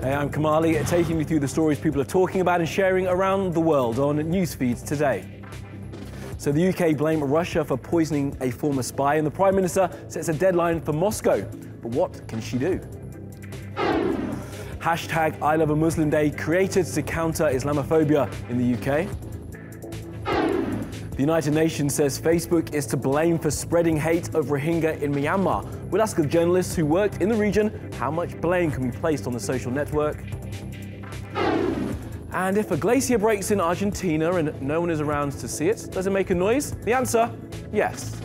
Hey, I'm Kamali, taking you through the stories people are talking about and sharing around the world on NewsFeed today. So the UK blame Russia for poisoning a former spy, and the Prime Minister sets a deadline for Moscow. But what can she do? Hashtag I Love a Muslim Day created to counter Islamophobia in the UK. The United Nations says Facebook is to blame for spreading hate of Rohingya in Myanmar. We'll ask the journalists who worked in the region how much blame can be placed on the social network. And if a glacier breaks in Argentina and no one is around to see it, does it make a noise? The answer, yes.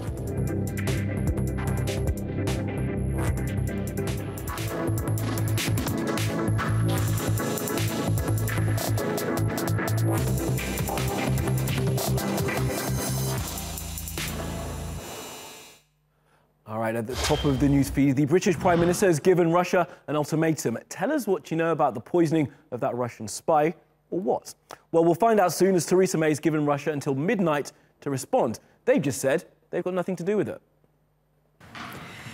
All right, at the top of the news feed, the British Prime Minister has given Russia an ultimatum. Tell us what you know about the poisoning of that Russian spy, or what? Well, we'll find out soon, as Theresa May has given Russia until midnight to respond. They've just said they've got nothing to do with it.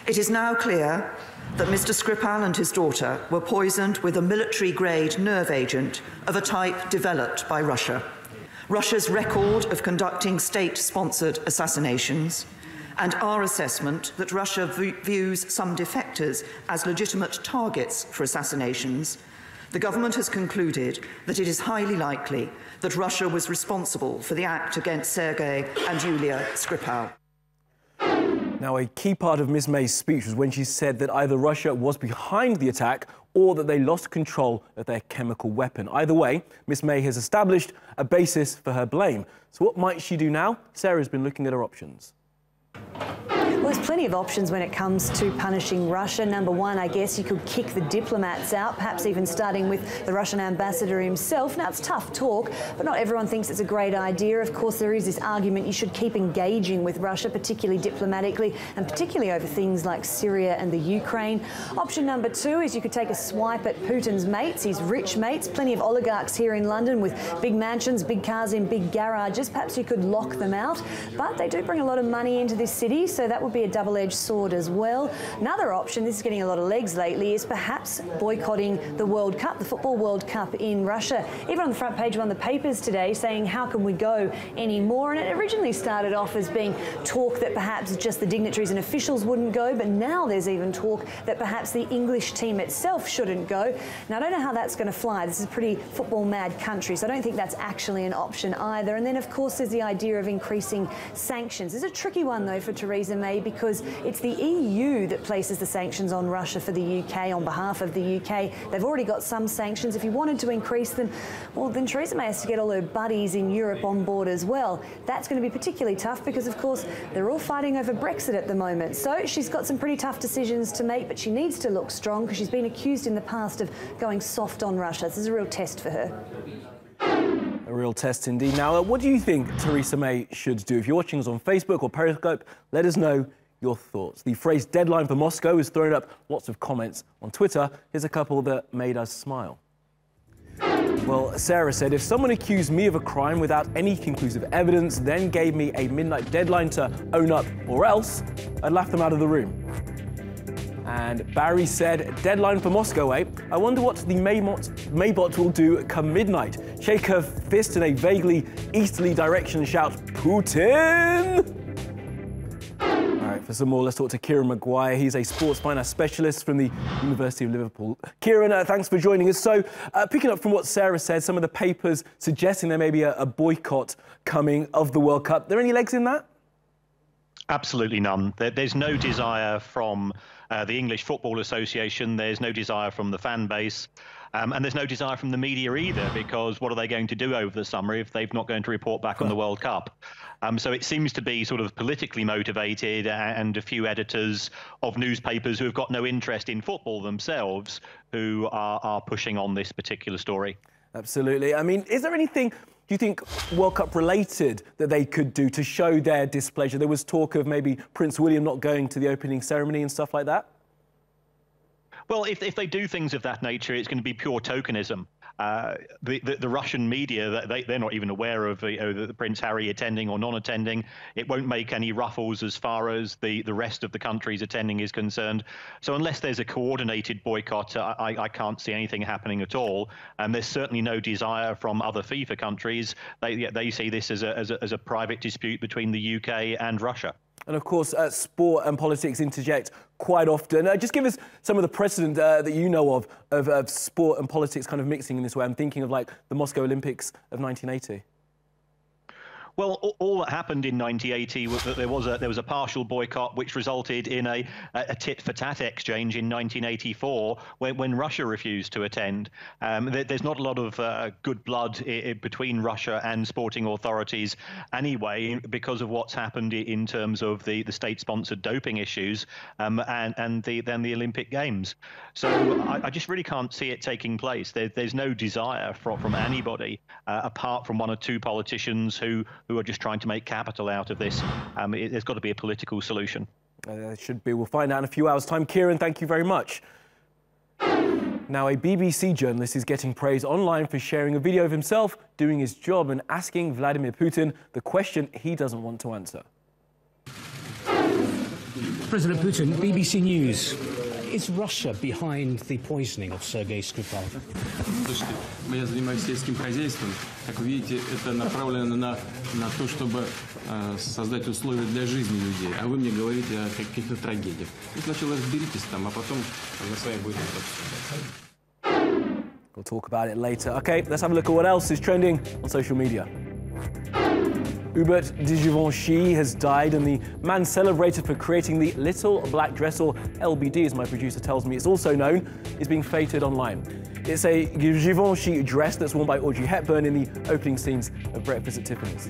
It is now clear that Mr. Skripal and his daughter were poisoned with a military-grade nerve agent of a type developed by Russia. Russia's record of conducting state-sponsored assassinations, and our assessment that Russia views some defectors as legitimate targets for assassinations, the government has concluded that it is highly likely that Russia was responsible for the act against Sergei and Yulia Skripal. Now, a key part of Ms. May's speech was when she said that either Russia was behind the attack or that they lost control of their chemical weapon. Either way, Ms. May has established a basis for her blame. So what might she do now? Sarah's been looking at her options. Well, there's plenty of options when it comes to punishing Russia. Number one, I guess you could kick the diplomats out, perhaps even starting with the Russian ambassador himself. Now, it's tough talk, but not everyone thinks it's a great idea. Of course, there is this argument you should keep engaging with Russia, particularly diplomatically, and particularly over things like Syria and the Ukraine. Option number two is you could take a swipe at Putin's mates, his rich mates. Plenty of oligarchs here in London with big mansions, big cars in big garages. Perhaps you could lock them out, but they do bring a lot of money into this city, so that would be a double-edged sword as well. Another option, this is getting a lot of legs lately, is perhaps boycotting the World Cup, the Football World Cup in Russia. Even on the front page of one of the papers today saying, how can we go anymore? And it originally started off as being talk that perhaps just the dignitaries and officials wouldn't go, but now there's even talk that perhaps the English team itself shouldn't go. Now, I don't know how that's going to fly. This is a pretty football-mad country, so I don't think that's actually an option either. And then, of course, there's the idea of increasing sanctions. It's a tricky one, though, for Theresa May, because it's the EU that places the sanctions on Russia for the UK on behalf of the UK. They've already got some sanctions. If you wanted to increase them, well, then Theresa May has to get all her buddies in Europe on board as well. That's going to be particularly tough because, of course, they're all fighting over Brexit at the moment. So she's got some pretty tough decisions to make, but she needs to look strong because she's been accused in the past of going soft on Russia. This is a real test for her. A real test indeed. Now, what do you think Theresa May should do? If you're watching us on Facebook or Periscope, let us know your thoughts. The phrase deadline for Moscow has thrown up lots of comments on Twitter. Here's a couple that made us smile. Well, Sarah said, if someone accused me of a crime without any conclusive evidence, then gave me a midnight deadline to own up or else, I'd laugh them out of the room. And Barry said, deadline for Moscow, eh? I wonder what the Maybot will do come midnight. Shake her fist in a vaguely easterly direction and shout, Putin! All right, for some more, let's talk to Kieran McGuire. He's a sports finance specialist from the University of Liverpool. Kieran, thanks for joining us. So, picking up from what Sarah said, some of the papers suggesting there may be a boycott coming of the World Cup. Are there any legs in that? Absolutely none. There's no desire from the English Football Association. There's no desire from the fan base. And there's no desire from the media either, because what are they going to do over the summer if they're not going to report back on the World Cup? So it seems to be sort of politically motivated, and a few editors of newspapers who have got no interest in football themselves who are pushing on this particular story. Absolutely. I mean, is there anything, do you think, World Cup related that they could do to show their displeasure? There was talk of maybe Prince William not going to the opening ceremony and stuff like that. Well, if they do things of that nature, it's going to be pure tokenism. the Russian media, they're not even aware of the Prince Harry attending or non-attending. It won't make any ruffles as far as the rest of the countries attending is concerned. So unless there's a coordinated boycott, I can't see anything happening at all. And there's certainly no desire from other FIFA countries. They see this as a private dispute between the UK and Russia. And of course, sport and politics interject quite often. Just give us some of the precedent that you know of sport and politics kind of mixing in this way. I'm thinking of like the Moscow Olympics of 1980. Well, all that happened in 1980 was that there was a partial boycott, which resulted in a tit-for-tat exchange in 1984 when Russia refused to attend. There's not a lot of good blood between Russia and sporting authorities anyway, because of what's happened in terms of the state-sponsored doping issues and then the Olympic Games. So I just really can't see it taking place. There's no desire from anybody apart from one or two politicians who are just trying to make capital out of this. There's got to be a political solution. It should be. We'll find out in a few hours' time. Kieran, thank you very much. Now, a BBC journalist is getting praise online for sharing a video of himself doing his job and asking Vladimir Putin the question he doesn't want to answer. President Putin, BBC News. Is Russia behind the poisoning of Sergei Skripal? Слушайте, я занимаюсь сельским хозяйством. Как вы видите, это направлено на то, чтобы создать условия для жизни людей. А вы мне говорите о каких-то трагедиях. Сначала разберитесь там, а потом мы с вами будем обсуждать. We'll talk about it later. OK, let's have a look at what else is trending on social media. Hubert de Givenchy has died, and the man celebrated for creating the little black dress, or LBD as my producer tells me it's also known, is being feted online. It's a Givenchy dress that's worn by Audrey Hepburn in the opening scenes of Breakfast at Tiffany's.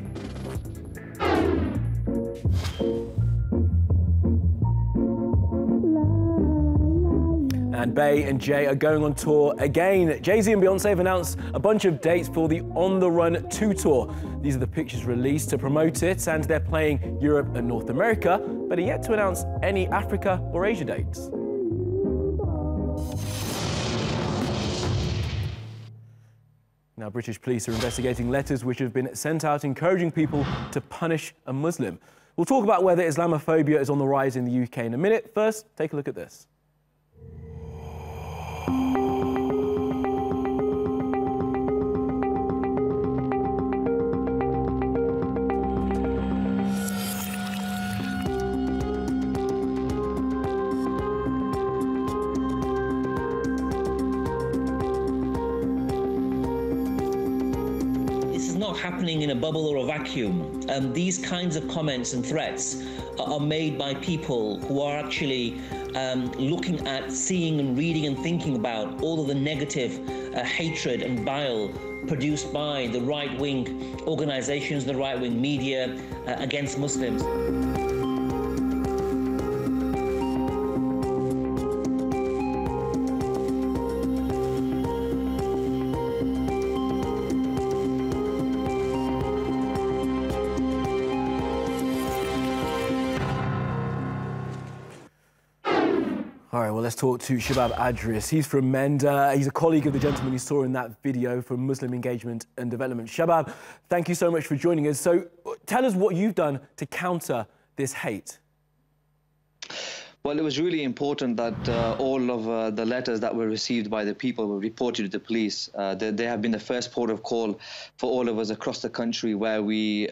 And Bey and Jay are going on tour again. Jay-Z and Beyonce have announced a bunch of dates for the On The Run 2 tour. These are the pictures released to promote it, and they're playing Europe and North America, but are yet to announce any Africa or Asia dates. Now, British police are investigating letters which have been sent out encouraging people to punish a Muslim. We'll talk about whether Islamophobia is on the rise in the UK in a minute. First, take a look at this. Happening in a bubble or a vacuum. These kinds of comments and threats are made by people who are actually looking at, seeing and reading and thinking about all of the negative hatred and bile produced by the right-wing organizations, the right-wing media against Muslims. All right, well, let's talk to Shabab Adris. He's from MEND. He's a colleague of the gentleman you saw in that video from Muslim Engagement and Development. Shabab, thank you so much for joining us. So tell us what you've done to counter this hate. Well, it was really important that all of the letters that were received by the people were reported to the police. They have been the first port of call for all of us across the country, where we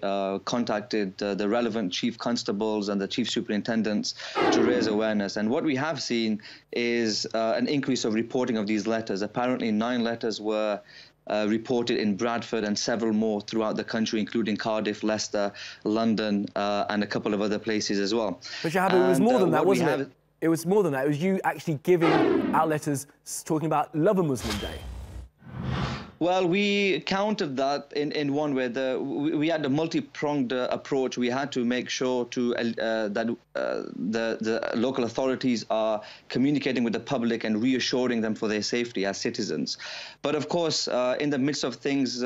contacted the relevant chief constables and the chief superintendents to raise awareness. And what we have seen is an increase of reporting of these letters. Apparently 9 letters were reported in Bradford and several more throughout the country, including Cardiff, Leicester, London, and a couple of other places as well. But Shahab, it was more than that, wasn't it? It was more than that. It was you actually giving out letters talking about Love a Muslim Day. Well, we countered that in one way. We had a multi-pronged approach. We had to make sure that the local authorities are communicating with the public and reassuring them for their safety as citizens. But of course, in the midst of things,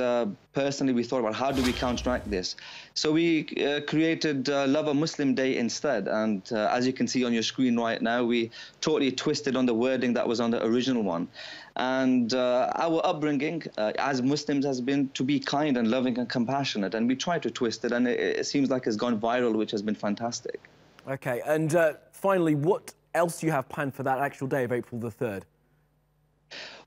personally, we thought about how do we counteract this. So we created Love a Muslim Day instead. And as you can see on your screen right now, we totally twisted on the wording that was on the original one. And our upbringing as Muslims has been to be kind and loving and compassionate. And we tried to twist it, and it seems like it's gone viral, which has been fantastic. OK, and finally, what else do you have planned for that actual day of April the 3rd?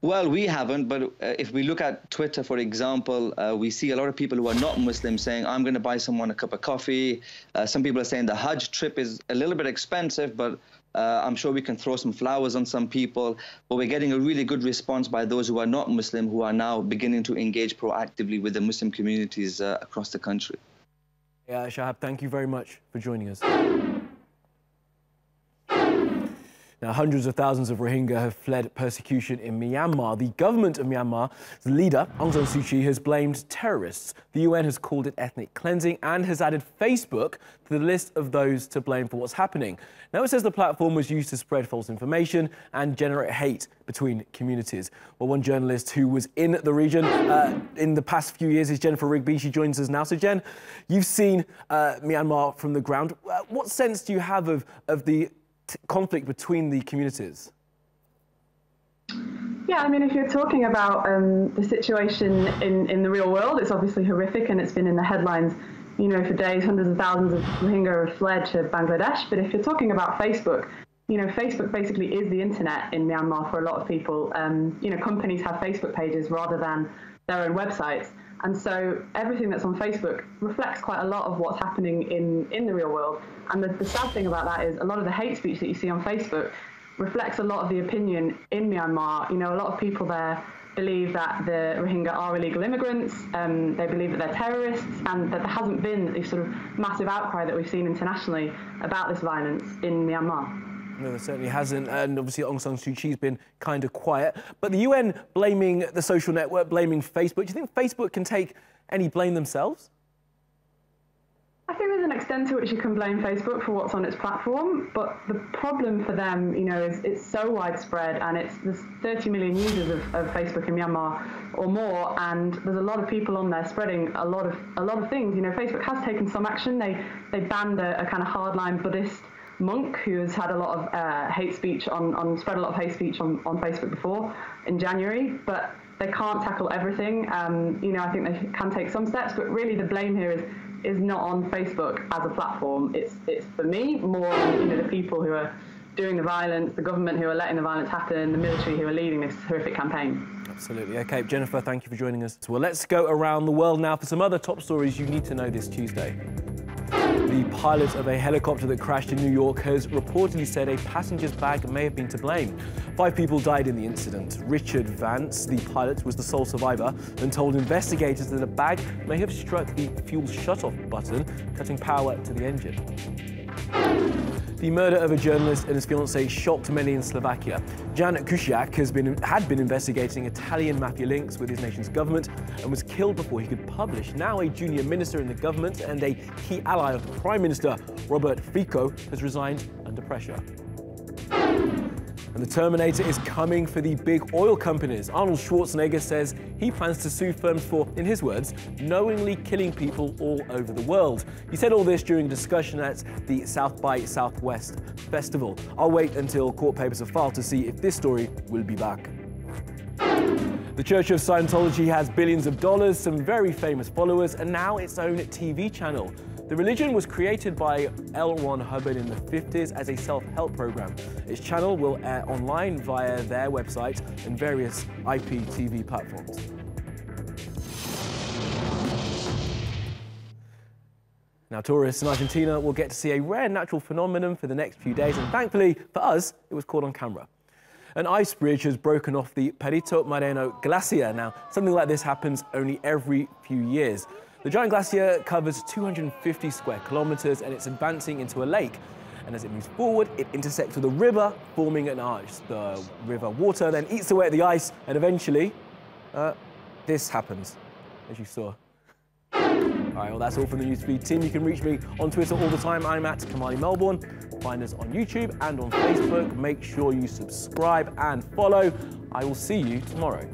Well, we haven't, but if we look at Twitter, for example, we see a lot of people who are not Muslim saying, I'm going to buy someone a cup of coffee. Some people are saying the Hajj trip is a little bit expensive, but I'm sure we can throw some flowers on some people. But we're getting a really good response by those who are not Muslim, who are now beginning to engage proactively with the Muslim communities across the country. Yeah, Shahab, thank you very much for joining us. Now, hundreds of thousands of Rohingya have fled persecution in Myanmar. The government of Myanmar's leader, Aung San Suu Kyi, has blamed terrorists. The UN has called it ethnic cleansing and has added Facebook to the list of those to blame for what's happening. Now, it says the platform was used to spread false information and generate hate between communities. Well, one journalist who was in the region in the past few years is Jennifer Rigby. She joins us now. So, Jen, you've seen Myanmar from the ground. What sense do you have of the conflict between the communities? Yeah, I mean, if you're talking about the situation in the real world, it's obviously horrific, and it's been in the headlines, you know, for days. Hundreds of thousands of Rohingya have fled to Bangladesh. But if you're talking about Facebook, you know, Facebook basically is the internet in Myanmar for a lot of people. You know, companies have Facebook pages rather than their own websites. And so everything that's on Facebook reflects quite a lot of what's happening in the real world. And the sad thing about that is a lot of the hate speech that you see on Facebook reflects a lot of the opinion in Myanmar. You know, a lot of people there believe that the Rohingya are illegal immigrants, they believe that they're terrorists, and that there hasn't been this sort of massive outcry that we've seen internationally about this violence in Myanmar. No, there certainly hasn't, and obviously Aung San Suu Kyi's been kind of quiet. But the UN blaming the social network, blaming Facebook. Do you think Facebook can take any blame themselves? I think there's an extent to which you can blame Facebook for what's on its platform, but the problem for them, you know, is it's so widespread, and there's 30 million users of Facebook in Myanmar or more, and there's a lot of people on there spreading a lot of things. You know, Facebook has taken some action. They banned a kind of hardline Buddhist monk who has had a lot of hate speech spread a lot of hate speech on Facebook before in January, but they can't tackle everything. You know, I think they can take some steps, but really the blame here is not on Facebook as a platform. It's for me more on, you know, the people who are doing the violence, the government who are letting the violence happen, the military who are leading this horrific campaign. Absolutely. OK, Jennifer, thank you for joining us. Well, let's go around the world now for some other top stories you need to know this Tuesday. The pilot of a helicopter that crashed in New York has reportedly said a passenger's bag may have been to blame. 5 people died in the incident. Richard Vance, the pilot, was the sole survivor and told investigators that a bag may have struck the fuel shut-off button, cutting power to the engine. The murder of a journalist and his fiancée shocked many in Slovakia. Jan Kuciak had been investigating Italian mafia links with his nation's government and was killed before he could publish. Now a junior minister in the government and a key ally of the Prime Minister, Robert Fico, has resigned under pressure. And the Terminator is coming for the big oil companies. Arnold Schwarzenegger says he plans to sue firms for, in his words, knowingly killing people all over the world. He said all this during a discussion at the South by Southwest Festival. I'll wait until court papers are filed to see if this story will be back. The Church of Scientology has billions of dollars, some very famous followers, and now its own TV channel. The religion was created by L. Ron Hubbard in the 50s as a self-help program. Its channel will air online via their website and various IPTV platforms. Now, tourists in Argentina will get to see a rare natural phenomenon for the next few days, and thankfully for us, it was caught on camera. An ice bridge has broken off the Perito Moreno glacier. Now, something like this happens only every few years. The giant glacier covers 250 square kilometers and it's advancing into a lake. And as it moves forward, it intersects with a river, forming an arch. The river water then eats away at the ice, and eventually, this happens, as you saw. All right, well, that's all from the NewsFeed team. You can reach me on Twitter all the time. I'm at Kamali Melbourne. Find us on YouTube and on Facebook. Make sure you subscribe and follow. I will see you tomorrow.